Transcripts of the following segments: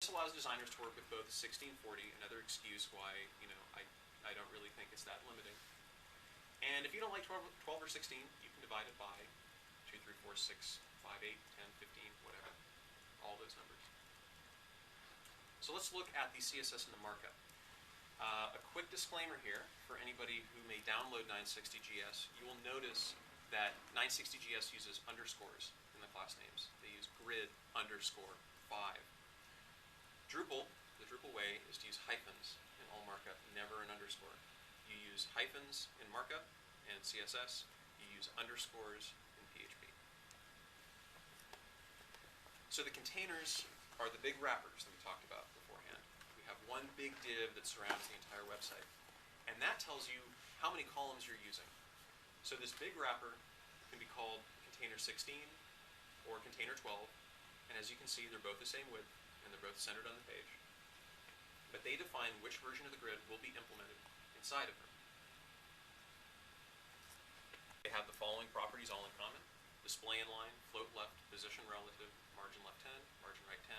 This allows designers to work with both 1640, another excuse why I don't really think it's that limiting. And if you don't like 12 or 16, you can divide it by 2, 3, 4, 6, 5, 8, 10, 15, whatever, all those numbers. So let's look at the CSS and the markup. A quick disclaimer here for anybody who may download 960GS. You will notice that 960GS uses underscores in the class names. They use grid underscore 5. Drupal, the Drupal way, is to use hyphens in all markup, never an underscore. You use hyphens in markup and CSS. You use underscores in PHP. So the containers are the big wrappers that we talked about beforehand. We have one big div that surrounds the entire website. And that tells you how many columns you're using. So this big wrapper can be called container 16 or container 12. And as you can see, they're both the same width, and they're both centered on the page. But they define which version of the grid will be implemented inside of them. They have the following properties all in common: display inline, float left, position relative, margin left 10, margin right 10,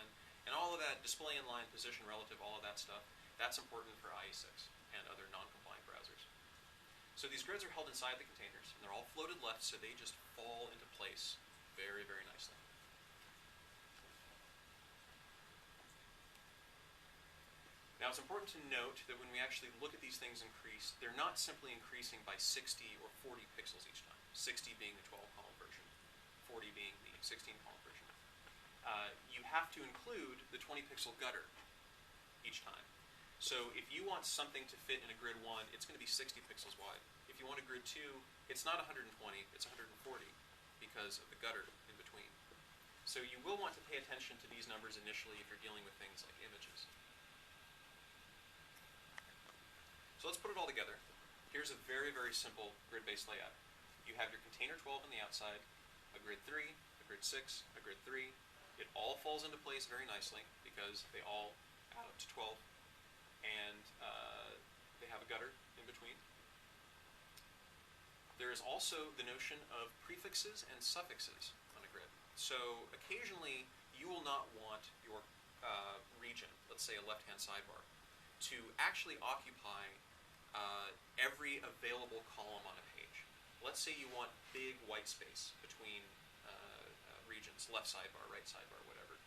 and all of that display inline, position relative, all of that stuff, that's important for IE6 and other non-compliant browsers. So these grids are held inside the containers, and they're all floated left, so they just fall into place very, very nicely. Now it's important to note that when we actually look at these things increase, they're not simply increasing by 60 or 40 pixels each time, 60 being the 12-column version, 40 being the 16-column version. You have to include the 20-pixel gutter each time. So if you want something to fit in a grid 1, it's going to be 60 pixels wide. If you want a grid 2, it's not 120, it's 140 because of the gutter in between. So you will want to pay attention to these numbers initially if you're dealing with things like images. So let's put it all together. Here's a very, very simple grid-based layout. You have your container 12 on the outside, a grid 3, a grid 6, a grid 3. It all falls into place very nicely because they all add up to 12, and they have a gutter in between. There is also the notion of prefixes and suffixes on a grid. So occasionally you will not want your region, let's say a left-hand sidebar, to actually occupy every available column on a page. Let's say you want big white space between regions, left sidebar, right sidebar, whatever.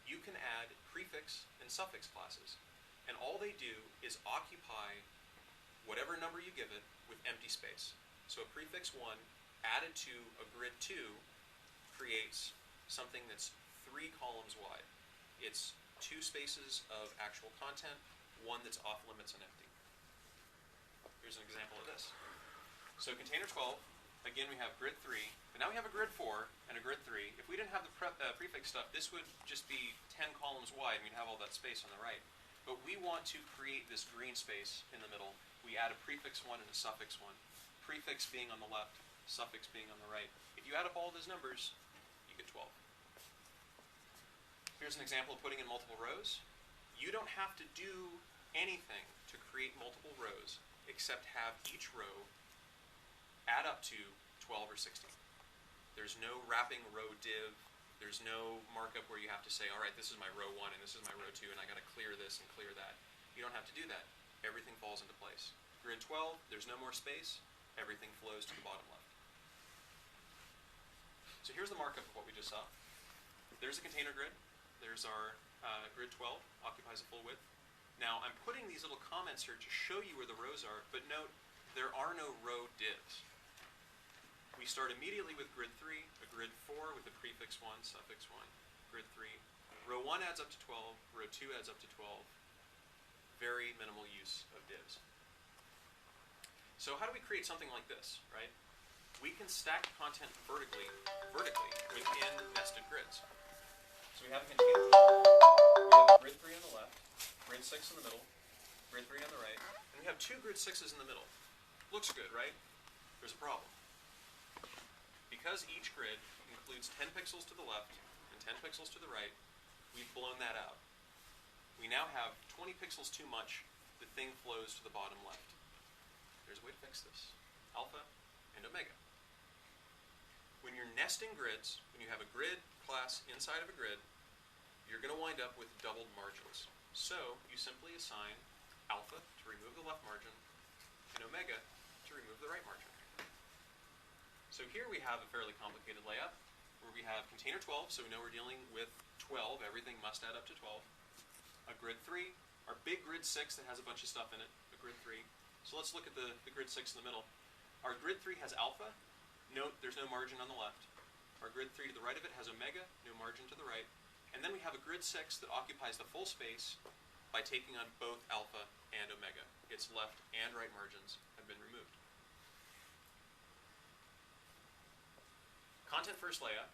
You can add prefix and suffix classes, and all they do is occupy whatever number you give it with empty space. So a prefix 1 added to a grid 2 creates something that's 3 columns wide. It's 2 spaces of actual content, 1 that's off limits and empty. Here's an example of this. So container 12, again we have grid 3, but now we have a grid 4 and a grid 3. If we didn't have the prefix stuff, this would just be 10 columns wide, and we'd have all that space on the right. But we want to create this green space in the middle. We add a prefix 1 and a suffix 1. Prefix being on the left, suffix being on the right. If you add up all those numbers, you get 12. Here's an example of putting in multiple rows. You don't have to do anything to create multiple rows except have each row add up to 12 or 16. There's no wrapping row div. There's no markup where you have to say, all right, this is my row 1 and this is my row 2, and I got to clear this and clear that. You don't have to do that. Everything falls into place. Grid 12, there's no more space. Everything flows to the bottom left. So here's the markup of what we just saw. There's a container grid. There's our grid 12, occupies a full width. Now I'm putting these little comments here to show you where the rows are, but note there are no row divs. We start immediately with grid 3, a grid 4 with the prefix 1, suffix 1, grid 3. Row 1 adds up to 12, row 2 adds up to 12. Very minimal use of divs. So how do we create something like this, right? We can stack content vertically within nested grids. So we have a container 12, we have a grid 3 on the left, grid 6 in the middle, grid 3 on the right, and we have 2 grid 6s in the middle. Looks good, right? There's a problem. Because each grid includes 10 pixels to the left and 10 pixels to the right, we've blown that out. We now have 20 pixels too much. The thing flows to the bottom left. There's a way to fix this. Alpha and omega. When you're nesting grids, when you have a grid class inside of a grid, you're going to wind up with doubled margins. So you simply assign alpha to remove the left margin and omega to remove the right margin. So here we have a fairly complicated layout where we have container 12, so we know we're dealing with 12. Everything must add up to 12. A grid 3, our big grid 6 that has a bunch of stuff in it, a grid 3. So let's look at the grid 6 in the middle. Our grid 3 has alpha. Note there's no margin on the left. Our grid 3 to the right of it has omega, no margin to the right. And then we have a grid 6 that occupies the full space by taking on both alpha and omega. Its left and right margins have been removed. Content first layout.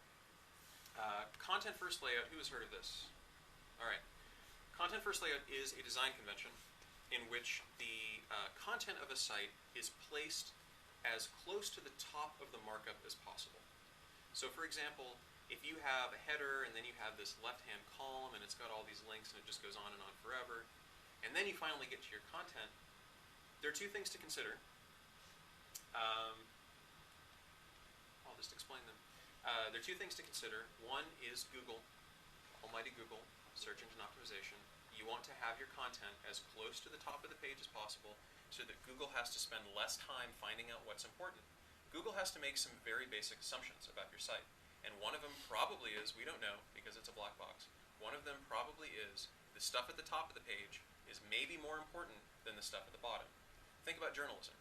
Content first layout, who has heard of this? All right. Content first layout is a design convention in which the content of a site is placed as close to the top of the markup as possible. So for example, if you have a header and then you have this left-hand column and it's got all these links and it just goes on and on forever, and then you finally get to your content, there are two things to consider. I'll just explain them. There are two things to consider. One is Google, almighty Google, search engine optimization. You want to have your content as close to the top of the page as possible so that Google has to spend less time finding out what's important. Google has to make some very basic assumptions about your site. And one of them probably is, we don't know because it's a black box, one of them probably is the stuff at the top of the page is maybe more important than the stuff at the bottom. Think about journalism.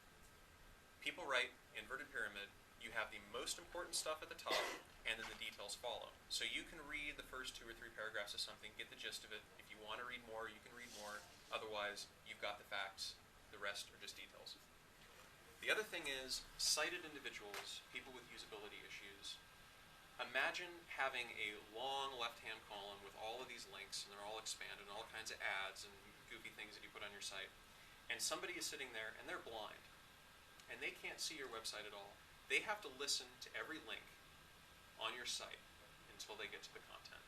People write inverted pyramid, you have the most important stuff at the top, and then the details follow. So you can read the first 2 or 3 paragraphs of something, get the gist of it. If you want to read more, you can read more. Otherwise, you've got the facts. The rest are just details. The other thing is sighted individuals, people with usability issues. Imagine having a long left-hand column with all of these links, and they're all expanded, and all kinds of ads and goofy things that you put on your site. And somebody is sitting there, and they're blind, and they can't see your website at all. They have to listen to every link on your site until they get to the content.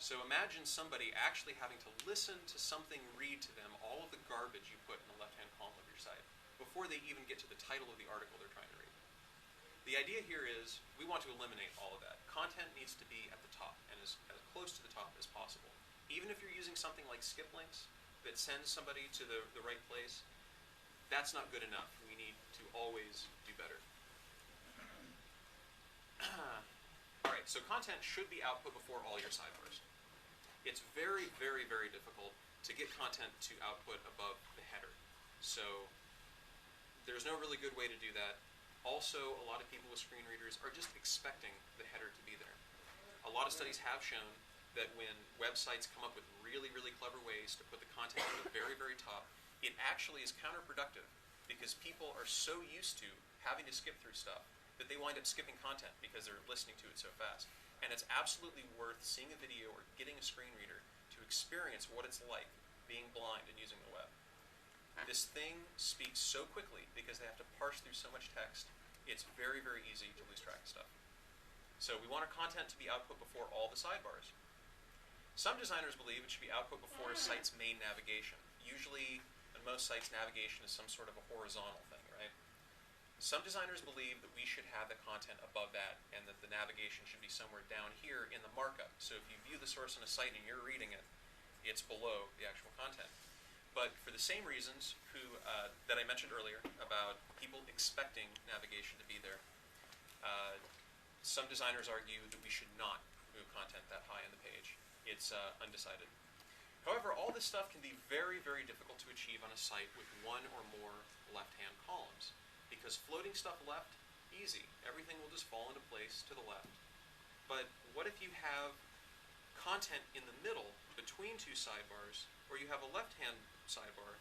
So imagine somebody actually having to listen to something read to them all of the garbage you put in the left-hand column of your site before they even get to the title of the article they're trying to read. The idea here is we want to eliminate all of that. Content needs to be at the top and as close to the top as possible. Even if you're using something like skip links that sends somebody to the right place, that's not good enough. We need to always do better. Alright, so content should be output before all your sidebars. It's very, very, very difficult to get content to output above the header. So there's no really good way to do that. Also, a lot of people with screen readers are just expecting the header to be there. A lot of studies have shown that when websites come up with really, really clever ways to put the content at the very, very top, it actually is counterproductive because people are so used to having to skip through stuff that they wind up skipping content because they're listening to it so fast. And it's absolutely worth seeing a video or getting a screen reader to experience what it's like being blind and using the web. This thing speaks so quickly because they have to parse through so much text. It's very, very easy to lose track of stuff. So we want our content to be output before all the sidebars. Some designers believe it should be output before a site's main navigation. Usually, in most sites, navigation is some sort of a horizontal thing, right? Some designers believe that we should have the content above that and that the navigation should be somewhere down here in the markup. So if you view the source on a site and you're reading it, it's below the actual content. But for the same reasons that I mentioned earlier about people expecting navigation to be there, some designers argue that we should not move content that high on the page. It's undecided. However, all this stuff can be very, very difficult to achieve on a site with one or more left-hand columns. Because floating stuff left, easy. Everything will just fall into place to the left. But what if you have content in the middle between two sidebars, or you have a left-hand sidebar?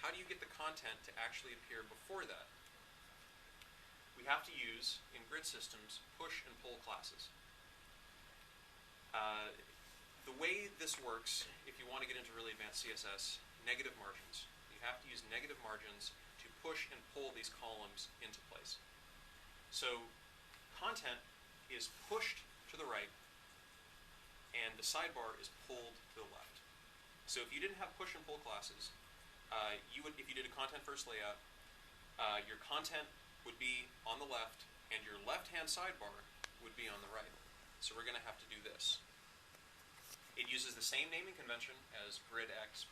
How do you get the content to actually appear before that? We have to use, in grid systems, push and pull classes. The way this works, if you want to get into really advanced CSS, negative margins. You have to use negative margins to push and pull these columns into place. So content is pushed to the right, and the sidebar is pulled to the left. So if you didn't have push and pull classes, if you did a content first layout, your content would be on the left, and your left-hand sidebar would be on the right. So we're going to have to do this. It uses the same naming convention as grid X,